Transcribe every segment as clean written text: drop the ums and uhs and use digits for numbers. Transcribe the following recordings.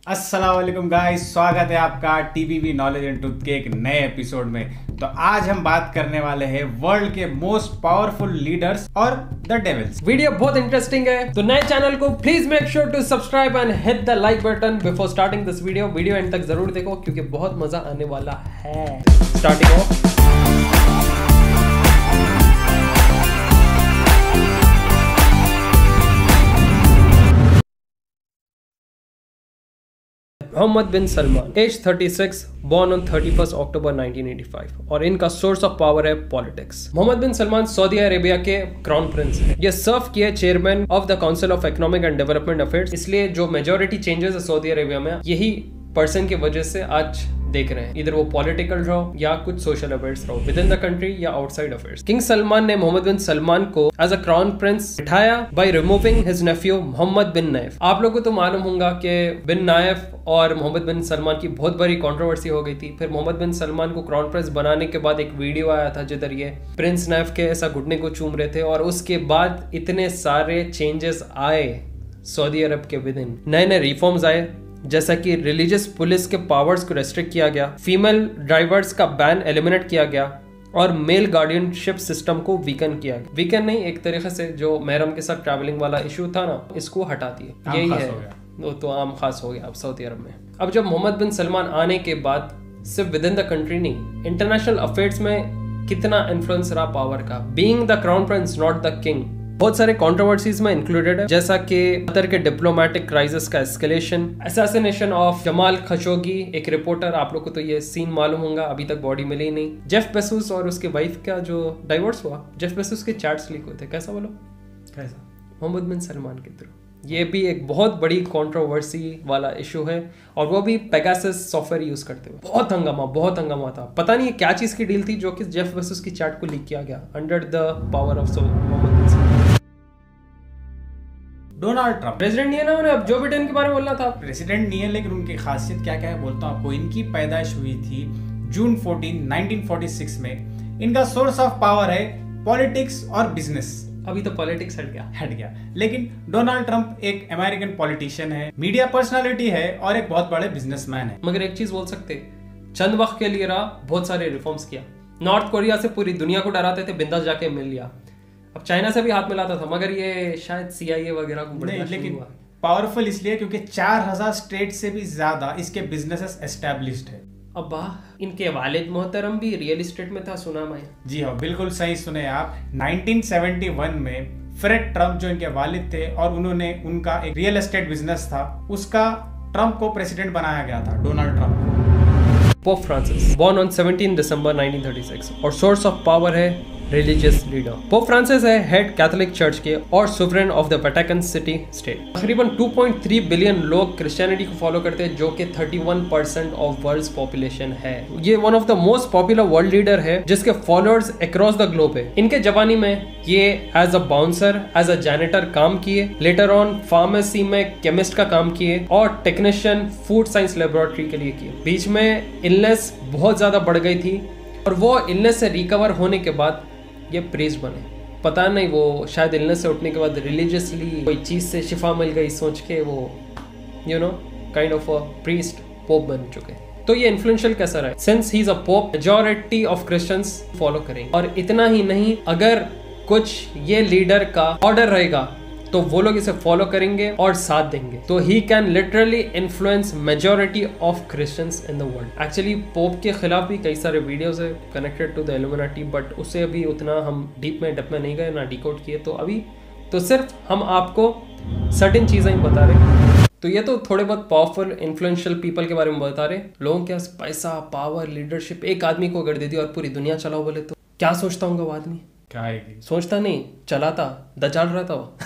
अस्सलाम वालेकुम गाइस, स्वागत है आपका टीवीवी नॉलेज एंड ट्रुथ के एक नए एपिसोड में। तो आज हम बात करने वाले हैं वर्ल्ड के मोस्ट पावरफुल लीडर्स और द डेविल्स। वीडियो बहुत इंटरेस्टिंग है, तो नए चैनल को please make sure to subscribe and hit the like button before starting this video end तक जरूर देखो क्योंकि बहुत मजा आने वाला है। Starting of Mohammed bin Salman, age 36, born on 31st October 1985 और इनका सोर्स ऑफ पावर है politics. Mohammed bin Salman Saudi Arabia के क्राउन प्रिंस है। ये सर्व किए chairman of the council of economic and development affairs, इसलिए जो मेजोरिटी चेंजेस है सऊदी अरेबिया में यही पर्सन की वजह से आज देख रहे हैं, इधर वो पॉलिटिकल रहो या कुछ सोशल अफेयर्स रहो विद इन द कंट्री या आउटसाइड अफेयर्स। किंग सलमान ने मोहम्मद बिन सलमान को एज अ क्राउन प्रिंस बिठाया by removing his nephew Mohammed bin Nayef. आप लोगों को तो मालूम होगा कि बिन नाइफ और मोहम्मद बिन सलमान की बहुत बड़ी कंट्रोवर्सी हो गई थी। फिर मोहम्मद बिन सलमान को क्राउन प्रिंस बनाने के बाद एक वीडियो आया था जिधर ये प्रिंस नाइफ के ऐसा घुटने को चूम रहे थे और उसके बाद इतने सारे चेंजेस आए सऊदी अरब के विद इन। नए नए रिफॉर्म्स आए, जैसा कि रिलीजियस पुलिस के पावर्स को रेस्ट्रिक्ट किया गया, फीमेल ड्राइवर्स का बैन एलिमिनेट किया गया और मेल गार्डियनशिप सिस्टम को वीकन किया गया। वीकन नहीं, एक तरीके से जो महरम के साथ ट्रैवलिंग वाला इशू था ना, इसको हटा दिया। यही है, वो तो आम खास हो गया अब सऊदी अरब में। अब जब मोहम्मद बिन सलमान आने के बाद सिर्फ विद इन द कंट्री नहीं, इंटरनेशनल अफेयर्स में कितना इन्फ्लुएंस रहा पावर का। Being the crown Prince not the king, बहुत सारे कंट्रोवर्सीज में इंक्लूडेड है, जैसा कि कतर के डिप्लोमेटिक क्राइसिस का escalation, assassination of Jamal Khashoggi, एक रिपोर्टर, आप लोग को तो ये सीन मालूम होगा, अभी तक बॉडी मिली नहीं। जेफ बेसोस और उसके वाइफ का जो डाइवोर्स हुआ, जेफ बेसोस के चैट्स लीक हुए थे, कैसा बोलो, कैसा? मोहम्मद बिन सलमान के थ्रू। ये भी एक बहुत बड़ी कंट्रोवर्सी वाला इशू है और वो भी पेगासस सॉफ्टवेयर यूज करते हुए। बहुत हंगामा था। पता नहीं क्या चीज की डील थी जो कि जेफ बेसोस की चैट को लीक किया गया under the power of Mohammed bin Salman. Donald Trump president नहीं है ना, उन्हें अब जो बिडेन के बारे में बोलना था। प्रेसिडेंट नहीं है, लेकिन उनकी खासियत क्या क्या है बोलता हूँ आपको। इनकी पैदाइश हुई थी जून 14, 1946 में। इनका सोर्स ऑफ पावर है पॉलिटिक्स और बिजनेस। अभी तो पॉलिटिक्स हट गया, लेकिन डोनाल्ड ट्रंप एक अमेरिकन पॉलिटिशियन है, मीडिया पर्सनालिटी है और एक बहुत बड़े बिजनेसमैन है। मगर एक चीज बोल सकते, चंद वक्त के लिए रहा, बहुत सारे रिफॉर्म्स किया। नॉर्थ कोरिया से पूरी दुनिया को डराते थे, बिंदास जाके मिल लिया। अब चाइना से भी हाथ मिलाता था, मगर ये शायद CIA वगैरह को नहीं, लेकिन पावरफुल इसलिए क्योंकि 4000 स्टेट से भी ज्यादा इसके बिजनेसेस एस्टैब्लिश्ड है। अब्बा, इनके वालिद मोहतरम भी रियल एस्टेट में था, सुना मैं। जी हाँ, बिल्कुल सही सुने आप। 1971 में फ्रेड ट्रंप जो इनके वालिद थे और उन्होंने उनका एक रियल एस्टेट बिजनेस था, उसका ट्रंप को प्रेसिडेंट बनाया गया था, Donald Trump. Pope Francis, born on 17 December 1936 और सोर्स ऑफ पावर है रिलीजियस लीडर। पोप फ्रांसिस है हेड कैथोलिक चर्च के और sovereign of the Vatican city state. तकरीबन 2.3 बिलियन लोग क्रिश्चियनिटी को फॉलो करते हैं, जो कि 31% ऑफ वर्ल्ड पॉपुलेशन है। ये one of the most popular world leader है जिसके फॉलोअर्स अक्रॉस द ग्लोब है। इनके जवानी में ये as a bouncer, as a janitor काम किए, लेटर ऑन फार्मेसी में केमिस्ट का काम किए और टेक्नीशियन फूड साइंस लेबोरेटरी के लिए किए। बीच में इलनेस बहुत ज्यादा बढ़ गई थी और वो इलनेस से रिकवर होने के बाद ये प्रीस्ट बने। पता नहीं, वो शायद इलनेस से उठने के बाद रिलीजियसली कोई चीज से शिफा मिल गई सोच के वो kind of a priest pope बन चुके। तो ये इन्फ्लुएंशियल कैसा रहा, since he is a pope majority of Christians follow करेंगे। और इतना ही नहीं, अगर कुछ ये लीडर का ऑर्डर रहेगा तो वो लोग इसे फॉलो करेंगे और साथ देंगे, तो he can literally influence majority of Christians in the world. Actually Pope के खिलाफ भी कई सारे वीडियोस है connected to the Illuminati, but उससे अभी उतना हम डीप में नहीं गए, ना डिकोड किए। तो अभी तो सिर्फ हम आपको सर्टेन चीजें ही बता रहे। तो ये तो थोड़े बहुत पावरफुल इन्फ्लुएंशियल पीपल के बारे में बता रहे। लोगों के पास पैसा, पावर, लीडरशिप एक आदमी को अगर दे दी और पूरी दुनिया चलाओ बोले तो क्या सोचता होगा वो आदमी? क्या है? सोचता नहीं, चलाता, दचाल रहा था वो।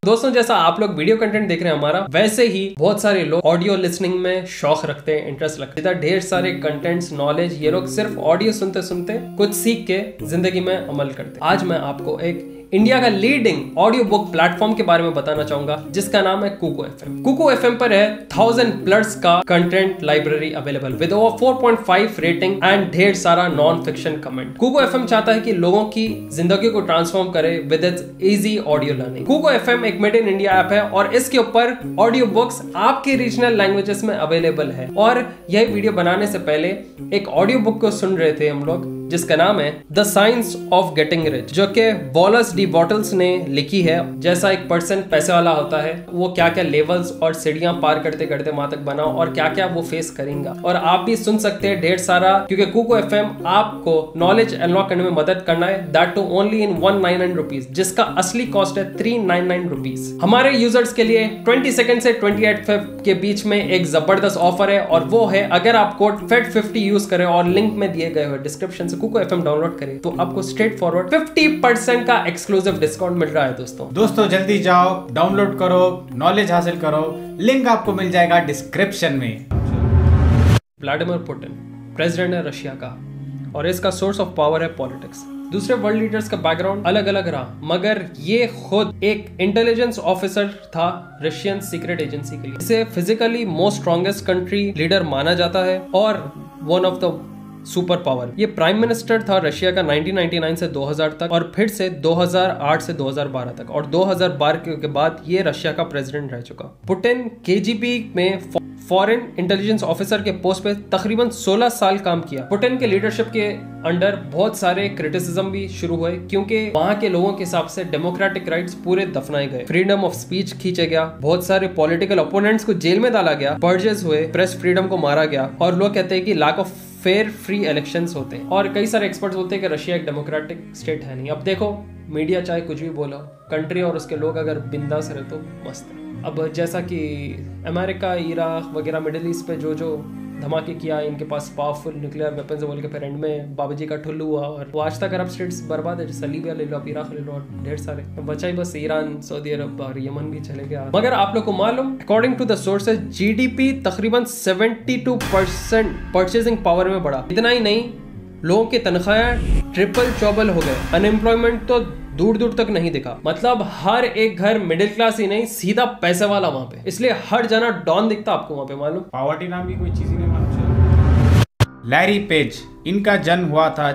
दोस्तों, जैसा आप लोग वीडियो कंटेंट देख रहे हैं हमारा, वैसे ही बहुत सारे लोग ऑडियो लिसनिंग में शौक रखते हैं, इंटरेस्ट रखते हैं। ढेर सारे कंटेंट्स, नॉलेज, ये लोग सिर्फ ऑडियो सुनते सुनते कुछ सीख के जिंदगी में अमल करते हैं। आज मैं आपको एक इंडिया का लीडिंग ऑडियो बुक प्लेटफॉर्म के बारे में बताना चाहूंगा, जिसका नाम है कुको एफएम। कुको एफएम पर है 1000+ का content library available with over 4.5 rating and ढेर सारा non fiction comment. Kuku FM चाहता है कि लोगों की जिंदगी को ट्रांसफॉर्म करे with its easy audio learning. Kuku FM एक मेड इन इंडिया ऐप है और इसके ऊपर ऑडियो बुक्स आपके रीजनल लैंग्वेजेस में अवेलेबल है। और यह वीडियो बनाने से पहले एक ऑडियो बुक को सुन रहे थे हम लोग, जिसका नाम है the science of getting rich, जो कि वॉलस डी बॉटल्स ने लिखी है। जैसा एक पर्सन पैसे वाला होता है, वो क्या क्या लेवल्स और सीढ़ियां पार करते करते वहां तक बना और क्या क्या वो फेस करेगा। और आप भी सुन सकते हैं ढेर सारा, क्योंकि कुको एफएम आपको नॉलेज अनलॉक करने में मदद करना है, that too only in 199 rupees, जिसका असली कॉस्ट है 399 रुपीज। हमारे यूजर्स के लिए 20 सेकंड से 28 फेब के बीच में एक जबरदस्त ऑफर है, और वो है अगर आप कोड FED50 यूज करें और लिंक में दिए गए हुए डिस्क्रिप्शन से कुको एफएम डाउनलोड करें, तो आपको स्ट्रेट फॉरवर्ड 50% का एक्सक्लूसिव डिस्काउंट मिल रहा है। दोस्तों जल्दी जाओ, डाउनलोड करो, नॉलेज हासिल करो, लिंक आपको मिल जाएगा डिस्क्रिप्शन में। व्लादिमीर पुतिन प्रेसिडेंट है रशिया का, और इसका सोर्स ऑफ पावर है पॉलिटिक्स। दूसरे वर्ल्ड लीडर्स का बैकग्राउंड अलग अलग रहा, मगर ये खुद एक इंटेलिजेंस ऑफिसर था रशियन सीक्रेट एजेंसी के लिए। इसे physically most strongest country leader माना जाता है और one of the super power. ये प्राइम मिनिस्टर था रशिया का 1999 से 2000 तक, और फिर से 2008 से 2012 तक, और 2012 के बाद ये रशिया का प्रेसिडेंट रह चुका। पुतिन केजीबी में फॉरेन इंटेलिजेंस ऑफिसर के पोस्ट पे तकरीबन 16 साल काम किया। पुतिन के लीडरशिप के अंडर बहुत सारे क्रिटिसिज्म भी शुरू हुए, क्योंकि वहां के लोगों के हिसाब से डेमोक्रेटिक राइट्स पूरे दफनाए गए, फ्रीडम ऑफ स्पीच खींचे गया, बहुत सारे पॉलिटिकल ओपोनेंट्स को जेल में डाला गया, पर्जेस हुए, प्रेस फ्रीडम को मारा गया, और लोग कहते हैं कि lack of fair free elections होते हैं। और कई सारे एक्सपर्ट्स बोलते हैं कि रशिया एक डेमोक्रेटिक स्टेट है नहीं। अब देखो, मीडिया चाहे कुछ भी बोलो, कंट्री और उसके लोग अगर बिंदास रहे तो मस्त है। अब जैसा कि अमेरिका, इराक वगैरह मिडिल ईस्ट पे जो धमाके किया, इनके पास पावरफुल न्यूक्लियर वेपन्स बोल के फिर एंड में बाबूजी का ठुल्लू हुआ, और वो आज तक अरब स्टेट्स बर्बाद है, जैसे लीबिया ले लो, अब इराक ले लो, और ढेर सारे बचा ही बस ईरान, सऊदी अरब और यमन भी चले गया। मगर आप लोग को मालूम, according to the sources, GDP तकरीबन 72% परचेजिंग पावर में बढ़ा। इतना ही नहीं, लोगों की तनख्वाहें ट्रिपल चौबल हो गए, अनएम्प्लॉयमेंट तो दूर दूर तक नहीं दिखा। मतलब हर एक घर मिडिल क्लास ही नहीं, सीधा पैसे वाला वहां पे, इसलिए हर जना डॉन दिखता आपको वहां पे। मालूम, पावर्टी नाम की कोई चीज ही नहीं मालूम। लैरी पेज, इनका जन्म हुआ था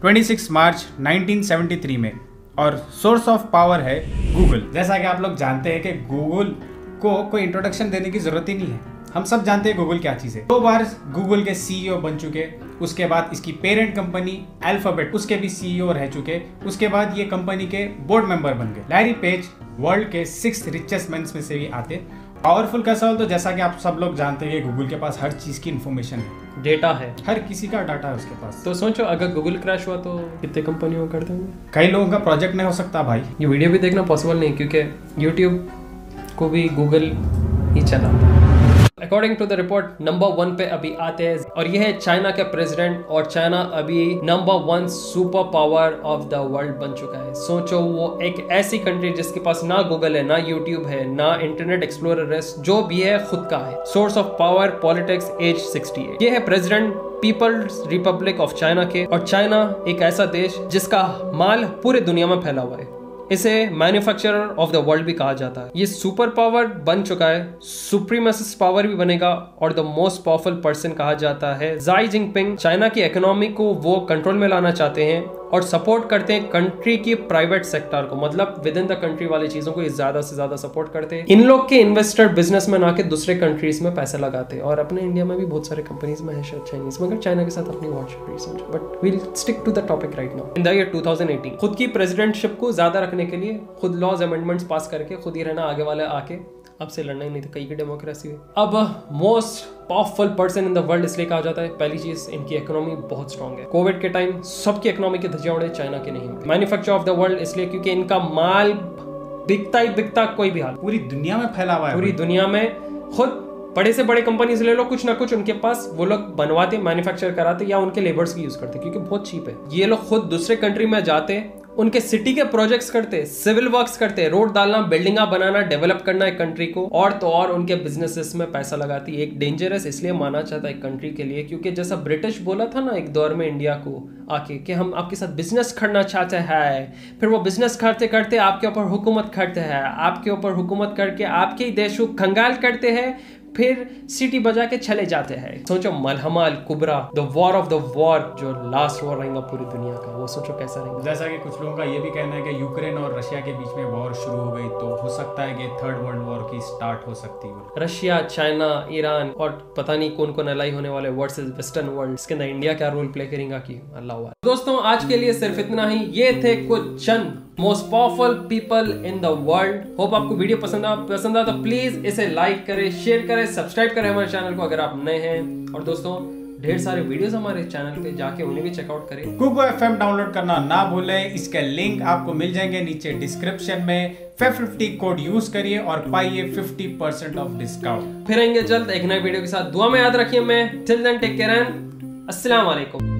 26 मार्च 1973 में, और सोर्स ऑफ पावर है गूगल। जैसा कि आप लोग जानते हैं कि गूगल को कोई इंट्रोडक्शन देने की जरूरत ही नहीं है, हम सब जानते हैं गूगल क्या चीज है। 2 बार गूगल के सीईओ बन चुके, उसके बाद इसकी पेरेंट कंपनी अल्फाबेट, उसके भी सीईओ रह चुके, उसके बाद ये कंपनी के बोर्ड मेंबर बन गए। लैरी पेज वर्ल्ड के 6th रिचेस्ट मैन में से भी आते। पावरफुल कैसा हो, तो जैसा कि आप सब लोग जानते हैं कि गूगल के पास हर चीज की इंफॉर्मेशन है, डेटा है, हर किसी का डाटा है उसके पास। तो सोचो अगर गूगल क्रैश हुआ तो कितने कंपनियों कर देंगे। कई लोगों का प्रोजेक्ट नहीं हो सकता भाई। ये वीडियो भी देखना पॉसिबल नहीं, क्योंकि यूट्यूब को भी गूगल ही चलाता है। According to the report number 1 पे अभी आते हैं, और यह है चाइना के प्रेसिडेंट, और चाइना अभी number 1 super power of the world बन चुका है। सोचो, वो एक ऐसी कंट्री जिसके पास ना गूगल है, ना यूट्यूब है, ना इंटरनेट एक्सप्लोरर है, जो भी है खुद का है। Source of power politics age 68। ये है president People's Republic of China के, और चाइना एक ऐसा देश जिसका माल पूरे दुनिया में फैला हुआ है। इसे मैन्युफैक्चरर ऑफ द वर्ल्ड भी कहा जाता है। ये सुपर पावर बन चुका है, सुप्रीमेसिस्ट पावर भी बनेगा, और द मोस्ट पावरफुल पर्सन कहा जाता है ज़ाई जिनपिंग। चाइना की इकोनॉमी को वो कंट्रोल में लाना चाहते हैं और सपोर्ट करते हैं कंट्री की प्राइवेट सेक्टर को, मतलब विद इन द कंट्री वाली चीजों को ये ज्यादा से ज्यादा सपोर्ट करते हैं। इन लोग के इन्वेस्टर बिजनेसमैन आके दूसरे कंट्रीज में पैसे लगाते हैं, और अपने इंडिया में भी बहुत सारे कंपनीज में है शायद चाइनीज, मगर चाइना के साथ अपनी watch recent. But we'll stick to the topic right now. In the year 2018 खुद की प्रेसिडेंटशिप को ज्यादा रखने के लिए खुद लॉज अमेंडमेंट्स पास करके खुद ही रहना, आगे वाले आके अब से लड़ना ही नहीं था, कई की डेमोक्रेसी है। अब most powerful person in the world इसलिए कहा जाता है, पहली चीज इनकी इकोनॉमी बहुत स्ट्रांग है। कोविड के टाइम सबकी इकोनॉमी के धज्जियां उड़े, चाइना के नहीं। मैन्युफैक्चर ऑफ द वर्ल्ड इसलिए क्योंकि इनका माल बिकता ही बिकता, कोई भी हाल, पूरी दुनिया में फैला हुआ है, पूरी दुनिया में। खुद बड़े से बड़े कंपनीज ले लो, कुछ ना कुछ उनके पास वो लोग बनवाते, मैन्युफैक्चर कराते या उनके लेबर्स की यूज करते क्योंकि बहुत चीप है। ये लोग खुद दूसरे कंट्री में जाते, उनके सिटी के प्रोजेक्ट्स करते, सिविल वर्क्स करते, रोड डालना, बिल्डिंगा बनाना, डेवलप करना एक कंट्री को, और तो और उनके बिजनेसेस में पैसा लगाती। एक डेंजरस इसलिए माना जाता है एक कंट्री के लिए क्योंकि जैसा ब्रिटिश बोला था ना एक दौर में इंडिया को आके कि हम आपके साथ बिजनेस करना चाहते हैं, फिर वो बिजनेस करते करते आपके ऊपर हुकूमत करते हैं, आपके ऊपर हुकूमत करके आपके ही देश को कंगाल करते हैं, फिर सीटी बजा के चले जाते हैं। सोचो मलहमा अल कुबरा, the war of the war, जो लास्ट वॉर रहेगा पूरी दुनिया का, वो सोचो कैसा रहेगा। जैसा कि कुछ लोगों का ये भी कहना है कि यूक्रेन और रशिया के बीच में वॉर शुरू हो गई तो हो सकता है कि थर्ड वर्ल्ड वॉर की स्टार्ट हो सकती है। रशिया, चाइना, ईरान और पता नहीं कौन कौन अलाई होने वाले वर्सेस वेस्टर्न वर्ल्ड, इसके अंदर इंडिया क्या रोल प्ले करेगा कि अल्लाह। दोस्तों आज के लिए सिर्फ इतना ही। ये थे कुछ चंद most powerful people in the world. Hope आपको वीडियो पसंद आ तो प्लीज इसे लाइक करें, शेयर करें, सब्सक्राइब करें हमारे चैनल को अगर आप नए हैं। और दोस्तों ढेर सारे वीडियोस हमारे चैनल पे जाके उन्हें भी चेकआउट करें। कुको एफएम डाउनलोड करना ना भूलें, इसके लिंक आपको मिल जाएंगे नीचे डिस्क्रिप्शन में। 50 कोड यूज करिए और पाइए 50% ऑफ डिस्काउंट। फिर आएंगे जल्द एक नए वीडियो के साथ। दुआ में याद रखिए। मैं till then take care and अस्सलाम वालेकुम।